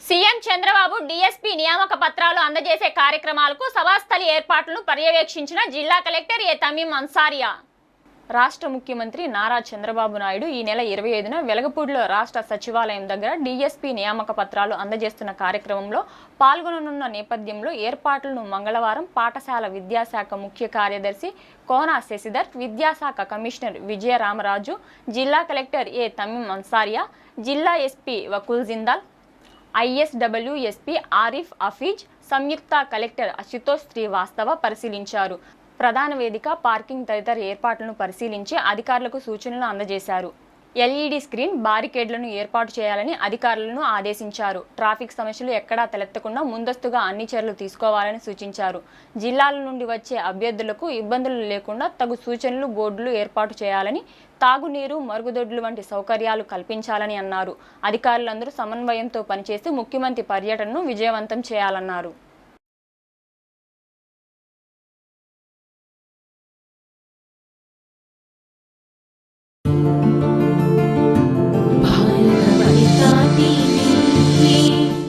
CM Chandrababu DSP నియామక పత్రాలు అందజేసే కార్యక్రమాలకు సభాస్థలి ఏర్పాట్లను పర్యవేక్షించిన జిల్లా కలెక్టర్ ఏ తమీం అన్సారియా. రాష్ట్ర ముఖ్యమంత్రి నారా చంద్రబాబు నాయుడు ఈ నెల 25న వెలగపూడిలో రాష్ట్ర సచివాలయం దగ్గర డీఎస్పీ నియామక పత్రాలు అందజేస్తున్న కార్యక్రమంలో పాల్గొననున్న నేపథ్యంలో ఏర్పాట్లను మంగళవారం పాఠశాల విద్యాశాఖ ముఖ్య కార్యదర్శి కోనా శశిధర్, విద్యాశాఖ కమిషనర్ విజయరామరాజు, జిల్లా కలెక్టర్ ఏ తమీం అన్సారియా, జిల్లా ఎస్పీ వకుల్ జిందాల్, ఐఎస్డబ్ల్యూఎస్పీ ఆరిఫ్ హఫీజ్, సంయుక్త కలెక్టర్ అశుతోష్ శ్రీవాస్తవ పరిశీలించారు. ప్రధాన వేదిక, పార్కింగ్ తదితర ఏర్పాట్లను పరిశీలించి అధికారులకు సూచనలు అందజేశారు. ఎల్ఈడి స్క్రీన్, బారికేడ్లను ఏర్పాటు చేయాలని అధికారులను ఆదేశించారు. ట్రాఫిక్ సమస్యలు ఎక్కడా తలెత్తకుండా ముందస్తుగా అన్ని చర్యలు తీసుకోవాలని సూచించారు. జిల్లాల నుండి వచ్చే అభ్యర్థులకు ఇబ్బందులు లేకుండా తగు సూచనలు, బోర్డులు ఏర్పాటు చేయాలని, తాగునీరు, మరుగుదొడ్లు వంటి సౌకర్యాలు కల్పించాలని అన్నారు. అధికారులందరూ సమన్వయంతో పనిచేసి ముఖ్యమంత్రి పర్యటనను విజయవంతం చేయాలన్నారు.